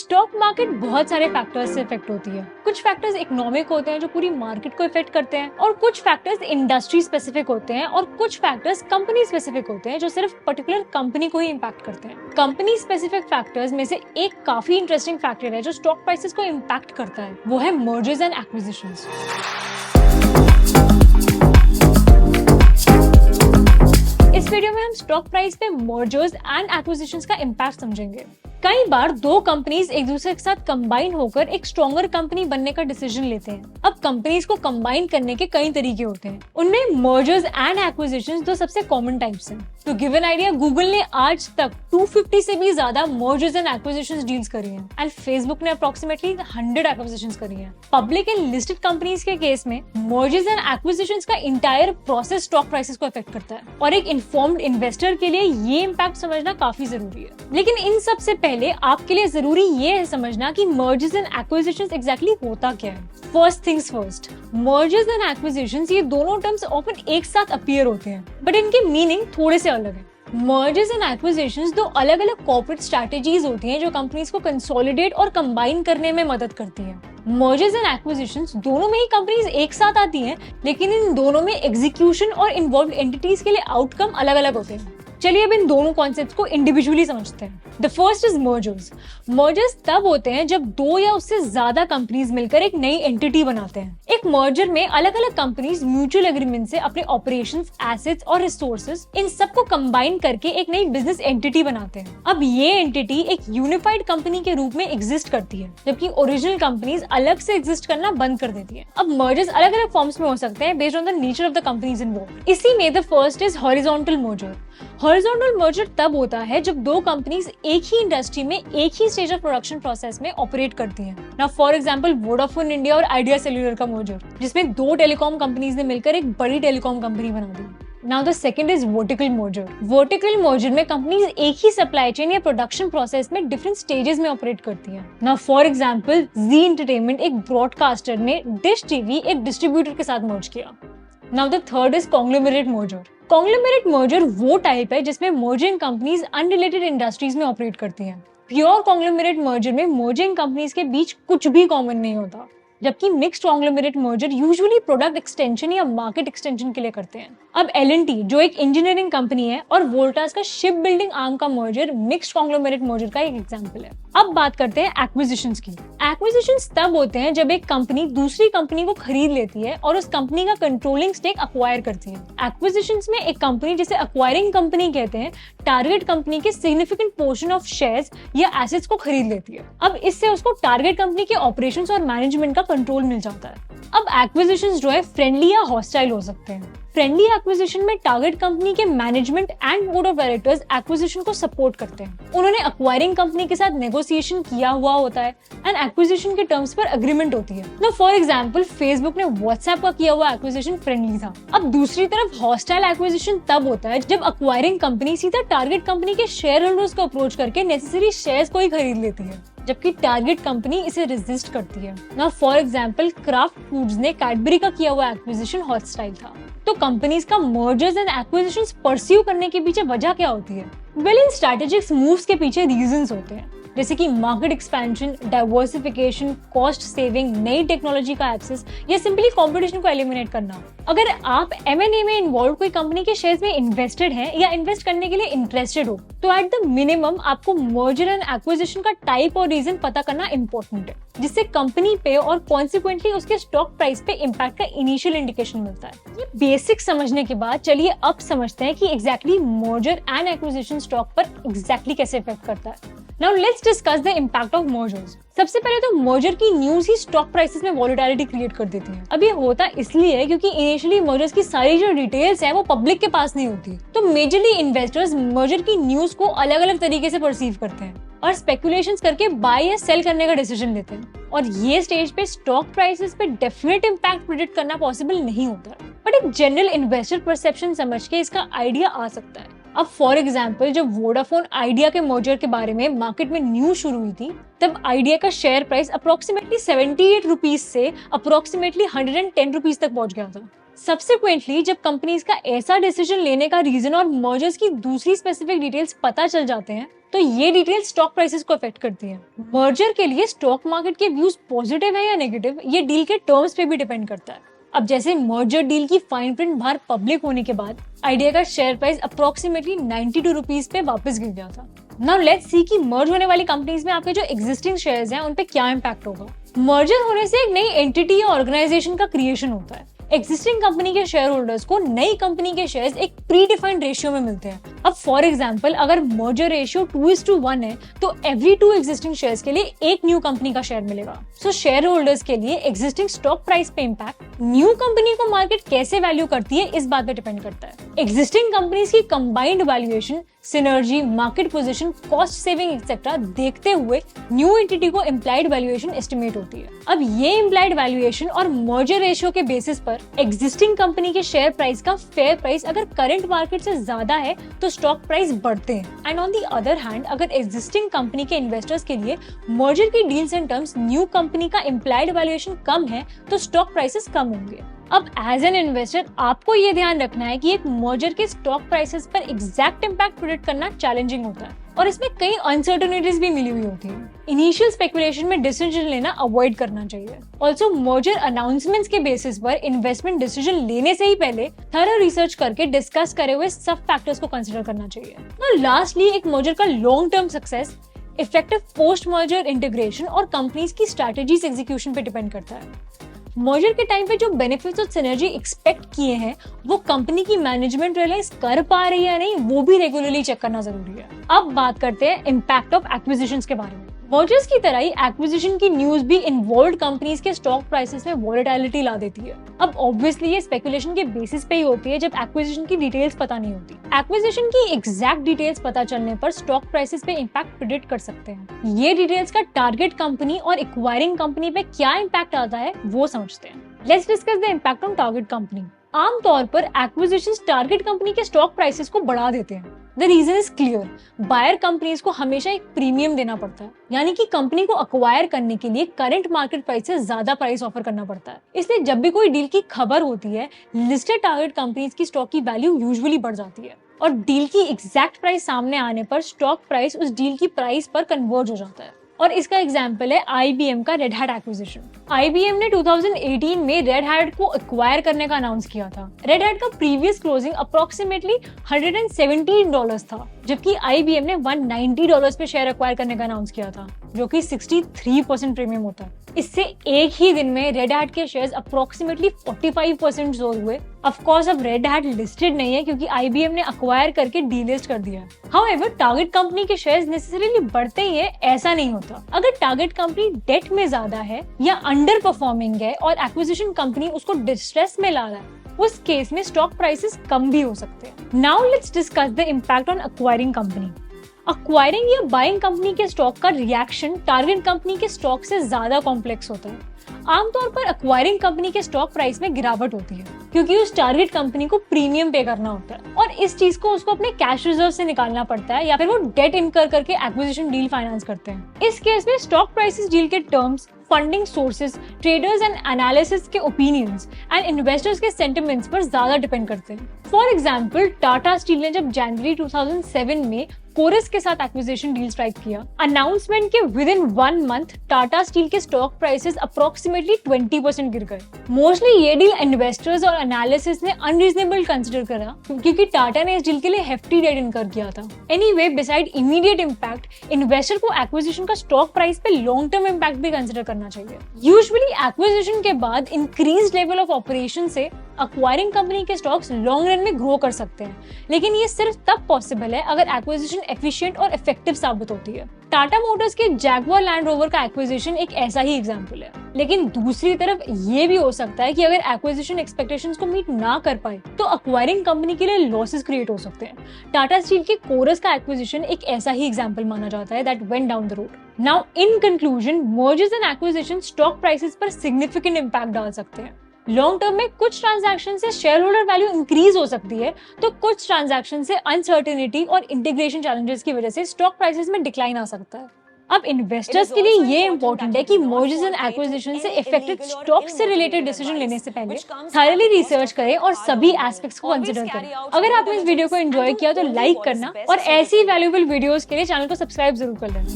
Stock market बहुत सारे factors से इफेक्ट होती है। कुछ फैक्टर्स इकोनॉमिक होते हैं जो पूरी मार्केट को इफेक्ट करते हैं, और कुछ फैक्टर्स इंडस्ट्री स्पेसिफिक होते हैं, और कुछ फैक्टर्स कंपनी स्पेसिफिक होते हैं जो सिर्फ पर्टिकुलर कंपनी को ही इम्पैक्ट करते हैं। कंपनी स्पेसिफिक फैक्टर्स में से एक काफी इंटरेस्टिंग फैक्टर है जो स्टॉक प्राइसेस को इम्पैक्ट करता है, वो है मर्जर्स एंड एक्विजिशंस। इस वीडियो में हम स्टॉक प्राइस पे मर्जर्स एंड एक्विजिशंस का इम्पैक्ट समझेंगे। कई बार दो कंपनीज एक दूसरे के साथ कंबाइन होकर एक स्ट्रॉन्गर कंपनी बनने का डिसीजन लेते हैं। अब कंपनीज को कंबाइन करने के कई तरीके होते हैं, उनमें मर्जर्स एंड एक्विजिशंस दो सबसे कॉमन टाइप्स हैं। तो गिव एन आइडिया, गूगल ने आज तक 250 से भी ज्यादा मर्जर्स एंड एक्विजिशंस डील्स करी हैं, एंड फेसबुक ने अप्रोक्सीमेटली 100 एक्विजिशंस करी हैं। पब्लिक एंड लिस्टेड कंपनीज के केस में मर्जर्स एंड एक्विजिशंस का इंटायर प्रोसेस स्टॉक प्राइसेस को अफेक्ट करता है, और एक इन्फॉर्म्ड इन्वेस्टर के लिए ये इम्पैक्ट समझना काफी जरूरी है। लेकिन इन सबसे पहले आपके लिए जरूरी ये है समझना कि मर्जर्स एंड एक्विजिशंस एग्जैक्टली होता क्या है। First things first, mergers and acquisitions ये दोनों टर्म्स ऑफन एक साथ अपीयर होते हैं, बट इनके मीनिंग थोड़े से अलग है। मर्जर्स एंड एक्विजिशंस दो अलग अलग कॉर्पोरेट स्ट्रैटेजीज होती हैं जो कंपनीज को कंसोलिडेट और कंबाइन करने में मदद करती हैं। मर्जर्स एंड एक्विजिशंस दोनों में ही कंपनीज एक साथ आती हैं, लेकिन इन दोनों में एग्जीक्यूशन और इन्वॉल्व एंटिटीज के लिए आउटकम अलग अलग होते हैं। चलिए अब इन दोनों कॉन्सेप्ट्स को इंडिविजुअली समझते हैं। The first is mergers. Mergers तब होते हैं जब दो या उससे ज्यादा कंपनीज मिलकर एक नई एंटिटी बनाते हैं। एक मर्जर में अलग अलग कंपनीज म्यूचुअल एग्रीमेंट से अपने ऑपरेशंस, एसेट्स और रिसोर्सेज इन सबको कंबाइन करके एक नई बिजनेस एंटिटी बनाते हैं। अब ये एंटिटी एक यूनिफाइड कंपनी के रूप में एग्जिस्ट करती है, जबकि ओरिजिनल कंपनीज अलग से एग्जिस्ट करना बंद कर देती है। अब मर्जर्स अलग अलग फॉर्म्स में हो सकते हैं based on the nature of the companies involved. इसी में the first is horizontal merger. Horizontal merger तब होता है जब दो कंपनीज एक ही इंडस्ट्री में एक ही स्टेज ऑफ प्रोडक्शन प्रोसेस में ऑपरेट करती हैं। Now for example Vodafone India और आइडिया सेल्युलर का मर्जर, जिसमें दो टेलीकॉम कंपनीज ने मिलकर एक बड़ी टेलीकॉम कंपनी बना दी। Now the second is vertical merger. Vertical merger में कंपनीज एक ही सप्लाई चेन या प्रोडक्शन प्रोसेस में डिफरेंट स्टेजेस में ऑपरेट करती हैं। Now for example Zee entertainment एक ब्रॉडकास्टर ने डिश टीवी एक डिस्ट्रीब्यूटर के साथ मर्ज किया। Now the third is conglomerate merger. Conglomerate merger वो टाइप है जिसमें मर्जिंग कंपनीज अनरिलेटेड इंडस्ट्रीज में ऑपरेट करती हैं। प्योर कॉन्ग्लोमेरेट मर्जर में मर्जिंग कंपनीज के बीच कुछ भी कॉमन नहीं होता, जबकि mixed conglomerate merger usually product extension या मार्केट एक्सटेंशन के लिए करते हैं। अब L&T जो एक इंजीनियरिंग कंपनी है और वोल्टास का शिप बिल्डिंग आर्म का मर्जर मिक्स्ड कॉन्ग्लोमेरेट मर्जर का एक एग्जांपल है। अब बात करते हैं एक्विजिशंस की। एक्विजिशंस तब होते हैं जब एक कंपनी दूसरी कंपनी को खरीद लेती है और उस कंपनी का कंट्रोलिंग स्टेक अक्वायर करती है। एक्विजिशंस में एक कंपनी जिसे अक्वायरिंग कंपनी कहते हैं टारगेट कंपनी के सिग्निफिकेंट पोर्शन ऑफ शेयर्स या एसेट्स को खरीद लेती है। अब इससे उसको टारगेट कंपनी के ऑपरेशंस और मैनेजमेंट का कंट्रोल मिल जाता है। अब एक्विजिशंस जो है फ्रेंडली या हॉस्टाइल हो सकते हैं। फ्रेंडली एक्विजिशन में टारगेट कंपनी के management and board of directors acquisition को सपोर्ट करते हैं। उन्होंने एक्वायरिंग कंपनी के साथ नेगोशिएशन किया हुआ होता है एंड एक्विजिशन के टर्म्स पर एग्रीमेंट होती है। तो फॉर एग्जांपल फेसबुक ने व्हाट्सएप का किया हुआ एक्विजिशन फ्रेंडली था। अब दूसरी तरफ हॉस्टाइल एक्विजिशन तब होता है जब एक्वायरिंग कंपनी सीधा टारगेट कंपनी के शेयर होल्डर्स को अप्रोच करके नेसेसरी शेयर्स को ही खरीद लेती है, जबकि टारगेट कंपनी इसे रेजिस्ट करती है। Now for example craft foods ने कैडबरी का किया हुआ एक्विजिशन हॉस्टाइल था। तो कंपनीज का मर्जर्स एंड एक्विजिशंस परस्यू करने के पीछे वजह क्या होती है? वेल, इन स्ट्रैटेजिक मूव्स के पीछे रीजंस होते हैं, जैसे कि market expansion, diversification, cost saving, नई टेक्नोलॉजी का एक्सेस या सिंपली कंपटीशन को एलिमिनेट करना। अगर आप M&A में इन्वॉल्व कोई कंपनी के शेयर्स में इन्वेस्टेड हैं या इन्वेस्ट करने के लिए इंटरेस्टेड हो, तो एट द मिनिमम आपको मर्जर एंड एक्विजिशन का टाइप और रीजन पता करना इंपॉर्टेंट है, जिससे कंपनी पे और कॉन्सिक्वेंटली उसके स्टॉक प्राइस पे इम्पैक्ट का इनिशियल इंडिकेशन मिलता है। ये बेसिक समझने के बाद चलिए अब समझते हैं कि exactly merger and acquisition stock पर एग्जैक्टली कैसे इफेक्ट करता है। Now let's discuss the impact of mergers. सबसे पहले तो मर्जर की न्यूज ही स्टॉक प्राइसेस में वॉलेटिलिटी क्रिएट कर देती है। अब ये होता इसलिए है क्योंकि इनिशियली मर्जर्स की सारी जो डिटेल्स है वो पब्लिक के पास नहीं होती, तो मेजरली इन्वेस्टर्स मर्जर की न्यूज को अलग अलग तरीके से परसीव करते हैं और स्पेकुलेशंस करके बाय या सेल करने का डिसीजन लेते हैं, और ये स्टेज पे स्टॉक प्राइसेस पे डेफिनेट इम्पैक्ट प्रेडिक्ट करना पॉसिबल नहीं होता, बट एक जनरल इन्वेस्टर परसेप्शन समझ के इसका आइडिया आ सकता है। अब फॉर एग्जांपल जब वोडाफोन आइडिया के मर्जर के बारे में मार्केट में न्यूज शुरू हुई थी, तब आइडिया का शेयर प्राइस अप्रोक्सीमेटली 78 रुपीज से अप्रोक्सीमेटली 110 रुपीज तक पहुंच गया था। सब्सिक्वेंटली जब कंपनीज का ऐसा डिसीजन लेने का रीजन और मर्जर्स की दूसरी स्पेसिफिक डिटेल्स पता चल जाते हैं तो ये डिटेल्स स्टॉक प्राइसेस को अफेक्ट करती है। मर्जर के लिए स्टॉक मार्केट के व्यूज पॉजिटिव है या नेगेटिव ये डील के टर्म्स पे भी डिपेंड करता है। अब जैसे मर्जर डील की फाइन प्रिंट बाहर पब्लिक होने के बाद आइडिया का शेयर प्राइस अप्रोक्सीमेटली 92 रुपीज पे वापस गिर गया था। नाउ लेट्स सी कि मर्ज होने वाली कंपनीज में आपके जो एग्जिस्टिंग शेयर्स हैं उन पे क्या इम्पैक्ट होगा। मर्जर होने से एक नई एंटिटी या ऑर्गेनाइजेशन का क्रिएशन होता है। एक्जिस्टिंग कंपनी के शेयर होल्डर्स को नई कंपनी के शेयर्स एक प्री डिफाइंड रेशियो में मिलते हैं। अब फॉर एग्जांपल अगर मर्जर रेशियो 2:1 है तो एवरी 2 एग्जिस्टिंग शेयर्स के लिए एक न्यू कंपनी का शेयर मिलेगा। सो शेयर होल्डर्स के लिए एग्जिस्टिंग स्टॉक प्राइस पे इम्पैक्ट न्यू कंपनी को मार्केट कैसे वैल्यू करती है इस बात पे डिपेंड करता है। एग्जिस्टिंग कंपनीज की combined valuation, synergy, market position, cost saving etcetera देखते हुए न्यू एंटिटी को इम्प्लाइड वैल्यूएशन एस्टिमेट होती है। अब ये इम्प्लाइड वैल्यूएशन और मर्जर रेशियो के बेसिस पर एग्जिस्टिंग कंपनी के शेयर प्राइस का फेयर प्राइस अगर करंट मार्केट से ज्यादा है तो स्टॉक प्राइस बढ़ते हैं and on the other hand अगर एग्जिस्टिंग कंपनी के इन्वेस्टर्स के लिए मर्जर की deals and terms new company का इम्प्लाइड वैल्यूएशन कम है तो स्टॉक प्राइसेस कम होंगे। अब एज एन इन्वेस्टर आपको ये ध्यान रखना है कि एक मर्जर के स्टॉक प्राइसेस पर एग्जैक्ट इम्पैक्ट प्रेडिक्ट करना चैलेंजिंग होता है और इसमें कई अनसर्टेनिटीज भी मिली हुई होती है। इनिशियल स्पेकुलेशन में डिसीजन लेना अवॉइड करना चाहिए। ऑल्सो मर्जर अनाउंसमेंट्स के बेसिस पर इन्वेस्टमेंट डिसीजन लेने से ही पहले थॉरो रिसर्च करके डिस्कस करे हुए सब फैक्टर्स को कंसिडर करना चाहिए। नाउ लास्टली एक मर्जर का long term success effective post merger integration और कंपनीज की स्ट्रेटेजीज एग्जीक्यूशन पे डिपेंड करता है। मर्जर के टाइम पे जो बेनिफिट्स और सिनर्जी एक्सपेक्ट किए हैं वो कंपनी की मैनेजमेंट रियलाइज कर पा रही है या नहीं वो भी रेगुलरली चेक करना जरूरी है। अब बात करते हैं इम्पैक्ट ऑफ एक्विजिशंस के बारे में। मर्जर्स की तरह ही एक्विजिशन की न्यूज भी इन्वॉल्व्ड कंपनीज के स्टॉक प्राइसेस में वोलेटिलिटी ला देती है। अब ऑब्वियसली ये स्पेकुलेशन के बेसिस पे ही होती है जब एक्विजिशन की डिटेल्स पता नहीं होती। एक्विजिशन की एग्जैक्ट डिटेल्स पता चलने पर स्टॉक प्राइसेस पे इम्पैक्ट प्रेडिक्ट कर सकते हैं। ये डिटेल्स का टारगेट कंपनी और एक्वायरिंग कंपनी पे क्या इम्पैक्ट आता है वो समझते हैं। Let's discuss the impact on target company. आमतौर पर एक्विजिशंस टारगेट कंपनी के स्टॉक प्राइसेस को बढ़ा देते हैं। The reason is clear, buyer companies को हमेशा एक प्रीमियम देना पड़ता है, यानी कि कंपनी को अक्वायर करने के लिए करंट मार्केट प्राइस से ज्यादा प्राइस ऑफर करना पड़ता है। इसलिए जब भी कोई डील की खबर होती है लिस्टेड टारगेट कंपनीज की स्टॉक की वैल्यू यूजुअली बढ़ जाती है और डील की एग्जैक्ट प्राइस सामने आने पर स्टॉक प्राइस उस डील की प्राइस पर कन्वर्ज हो जाता है। और इसका एग्जाम्पल है IBM का रेड हैट एक्विजिशन। IBM ने 2018 में रेड हैट को एक्वायर करने का अनाउंस किया था। रेड हैट का प्रीवियस क्लोजिंग अप्रोक्सीमेटली $117 था, जबकि IBM ने $190 पे शेयर एक्वायर करने का अनाउंस किया था, जो कि 63% प्रीमियम होता है। इससे एक ही दिन में रेड हैट के शेयर्स अप्रोक्सीमेटली 45% जोर हुए। ऑफ कोर्स अब रेड हैट लिस्टेड नहीं है क्योंकि IBM ने एक्वायर करके डीलिस्ट कर दिया है। हाउएवर टारगेट कंपनी के शेयर्स नेसेसरीली बढ़ते ही है ऐसा नहीं होता। अगर टारगेट कंपनी डेट में ज्यादा है या अंडर परफॉर्मिंग है और एक्विजिशन कंपनी उसको डिस्ट्रेस में ला रहा है उस केस में स्टॉक प्राइसेस कम भी हो सकते हैं। Now let's discuss the impact on acquiring company. Acquiring या बाइंग कंपनी के स्टॉक का रिएक्शन टारगेट कंपनी के स्टॉक से ज्यादा कॉम्प्लेक्स होता है। आमतौर पर एक्वायरिंग कंपनी के स्टॉक प्राइस में गिरावट होती है क्योंकि उस टारगेट कंपनी को प्रीमियम पे करना होता है और इस चीज को उसको अपने कैश रिजर्व से निकालना पड़ता है या फिर वो डेट इनकर करके एक्विजिशन डील फाइनेंस करते हैं। इस केस में स्टॉक प्राइसेस डील के terms, funding sources, traders and analysis के ओपिनियंस एंड इन्वेस्टर्स के सेंटिमेंट्स पर ज्यादा डिपेंड करते हैं। फॉर एग्जांपल टाटा स्टील ने जब जनवरी 2007 में कोरस के साथ एक्विजिशन डील स्ट्राइक किया, अनाउंसमेंट के with in 1 month Tata steel के स्टॉक प्राइसेस अप्रोक्सीमेटली 20% गिर गए। मोस्टली ये डील इन्वेस्टर्स और एनालिसिस ने अनरीजनेबल कंसिडर करा क्योंकि टाटा ने इस डील के लिए हेफ्टी डेट इनकर किया था। Anyway, beside immediate impact, investor को एक्विजिशन का स्टॉक प्राइस पे लॉन्ग टर्म इम्पैक्ट भी कंसिडर करना चाहिए। यूजुअली एक्विजिशन के बाद इंक्रीज लेवल ऑफ ऑपरेशन से एक्वायरिंग कंपनी के स्टॉक्स लॉन्ग रन में ग्रो कर सकते हैं, लेकिन ये सिर्फ तब पॉसिबल है अगर एक्विजिशन एफिशिएंट और इफेक्टिव साबित होती है। टाटा मोटर्स के जैगुआर लैंड रोवर का एक्विजिशन एक ऐसा ही एग्जांपल है। लेकिन दूसरी तरफ ये भी हो सकता है कि अगर एक्विजिशन एक्सपेक्टेशंस को मीट ना कर पाए तो एक्वायरिंग कंपनी के लिए लॉसेस क्रिएट हो सकते हैं। टाटा स्टील के कोरस का एक्विजिशन एक ऐसा ही एग्जांपल माना जाता है that went down the road. Now in conclusion, mergers and acquisition stock prices पर सिग्निफिकेंट इंपैक्ट डाल सकते हैं। लॉन्ग टर्म में कुछ ट्रांजैक्शन से शेयर होल्डर वैल्यू इंक्रीज हो सकती है तो कुछ ट्रांजैक्शन से अनसर्टेनिटी और इंटीग्रेशन चैलेंजेस की वजह से स्टॉक प्राइसेस में डिक्लाइन आ सकता है। अब इन्वेस्टर्स के लिए ये इंपॉर्टेंट है कि मर्जर्स एंड एक्विजिशन से इफेक्टेड स्टॉक से रिलेटेड डिसीजन लेने से पहले थॉरली रिसर्च करें और सभी एस्पेक्ट्स को कंसीडर करें। अगर आपने इस वीडियो को एंजॉय किया तो लाइक करना और ऐसी वैल्यूएबल वीडियोस के लिए चैनल को सब्सक्राइब जरूर कर लेना।